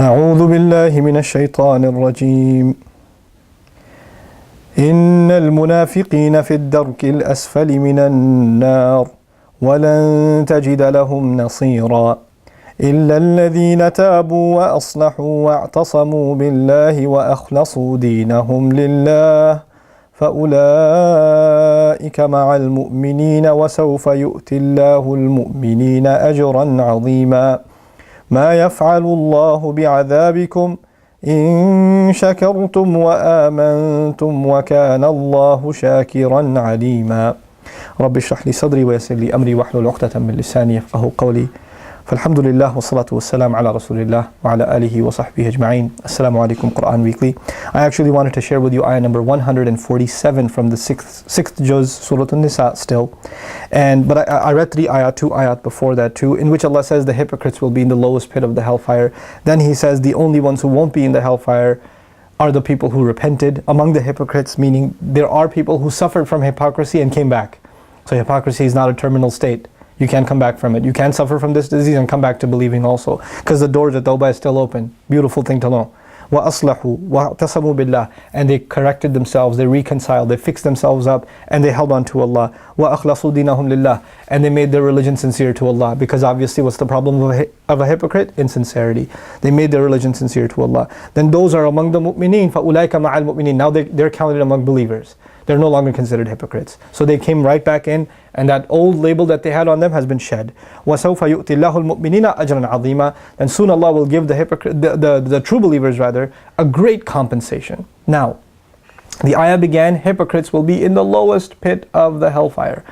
أعوذ بالله من الشيطان الرجيم إن المنافقين في الدرك الأسفل من النار ولن تجد لهم نصيرا إلا الذين تابوا وأصلحوا واعتصموا بالله وأخلصوا دينهم لله فأولئك مع المؤمنين وسوف يؤتي الله المؤمنين أجرا عظيما ما يفعل الله بعذابكم إن شكرتم وآمنتم وكان الله شاكرا عليما رب اشرح لي صدري ويسر لي أمري واحلل عقدة من لساني يفقهوا قولي فالحمد لله والصلاة والسلام على رسول الله وعلى آله وصحبه أجمعين. Assalamu alaikum Qur'an Weekly. I actually wanted to share with you ayah number 147 from the sixth Juz, Surah An-Nisa still. But I read 2 ayat before that too, in which Allah says the hypocrites will be in the lowest pit of the hellfire. Then He says the only ones who won't be in the hellfire are the people who repented among the hypocrites, meaning there are people who suffered from hypocrisy and came back. So hypocrisy is not a terminal state. You can't come back from it. You can suffer from this disease and come back to believing also, because the door to tawbah is still open. Beautiful thing to know. وَأَصْلَحُوا وَاعْتَصَمُوا بِاللَّهِ, and they corrected themselves, they reconciled, they fixed themselves up, and they held on to Allah. وَأَخْلَصُوا دِينَهُمْ لِلَّهِ, and they made their religion sincere to Allah. Because obviously what's the problem of a hypocrite? Insincerity. They made their religion sincere to Allah. Then those are among the mu'mineen. فَأُولَٰئِكَ مَعَ الْمُؤْمِنِينَ, now they're counted among believers. They're no longer considered hypocrites. So they came right back in, and that old label that they had on them has been shed. وَسَوْفَ يُؤْتِ اللَّهُ الْمُؤْمِنِينَ أَجْرًا عَظِيمًا, and soon Allah will give the hypocrite, the true believers rather, a great compensation. Now, the ayah began, hypocrites will be in the lowest pit of the hellfire.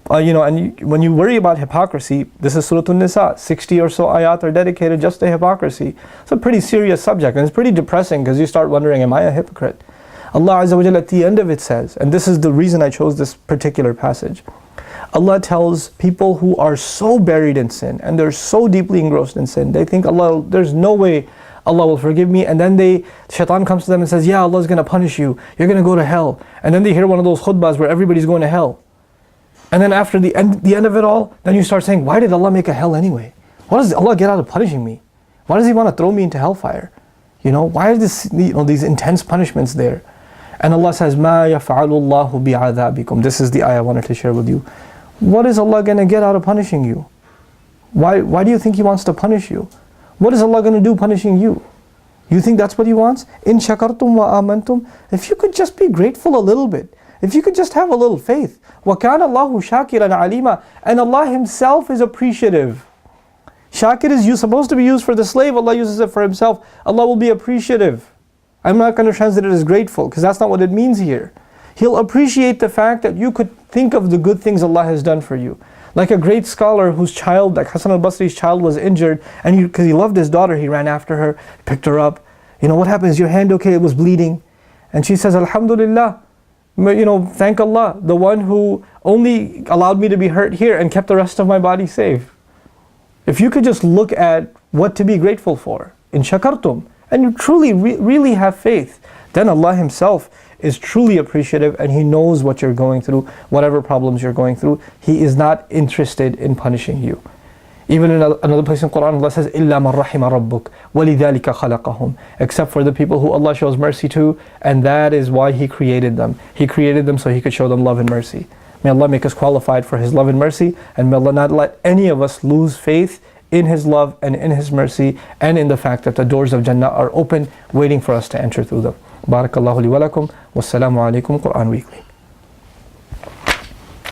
When you worry about hypocrisy, this is Surah An-Nisa, 60 or so ayat are dedicated just to hypocrisy. It's a pretty serious subject, and it's pretty depressing, because you start wondering, am I a hypocrite? Allah Azza wa Jalla at the end of it says, and this is the reason I chose this particular passage, Allah tells people who are so buried in sin and they're so deeply engrossed in sin, they think there's no way Allah will forgive me, and then shaitan comes to them and says, yeah, Allah is going to punish you, you're going to go to hell. And then they hear one of those khutbahs where everybody's going to hell. And then after the end of it all, then you start saying, why did Allah make a hell anyway? Why does Allah get out of punishing me? Why does He want to throw me into hellfire? Why are these intense punishments there? And Allah says, مَا يَفْعَلُ اللَّهُ بِعَذَابِكُمْ. This is the ayah I wanted to share with you. What is Allah going to get out of punishing you? Why do you think He wants to punish you? What is Allah going to do punishing you? You think that's what He wants? إِن شَكَرْتُمْ وَآمَنْتُمْ. If you could just be grateful a little bit, if you could just have a little faith. وَكَانَ اللَّهُ شَاكِرًا عَلِيمًا. And Allah Himself is appreciative. Shakir is supposed to be used for the slave, Allah uses it for Himself. Allah will be appreciative. I'm not going to translate it as grateful, because that's not what it means here. He'll appreciate the fact that you could think of the good things Allah has done for you. Like a great scholar whose child, like Hassan al-Basri's child, was injured, and because he loved his daughter, he ran after her, picked her up. What happens? Your hand okay? It was bleeding. And she says, Alhamdulillah, thank Allah, the one who only allowed me to be hurt here and kept the rest of my body safe. If you could just look at what to be grateful for, in shakartum, and you truly, really have faith, then Allah Himself is truly appreciative, and He knows what you're going through, whatever problems you're going through. He is not interested in punishing you. Even in another place in Qur'an, Allah says, إِلَّا مَنْ رَحِمَ رَبُّكَ وَلِذَلِكَ خَلَقَهُم. Except for the people who Allah shows mercy to, and that is why He created them. He created them so He could show them love and mercy. May Allah make us qualified for His love and mercy, and may Allah not let any of us lose faith in His love and in His mercy, and in the fact that the doors of Jannah are open, waiting for us to enter through them. Barakallahu li wa lakum. Wassalamu alaikum. Qur'an Weekly.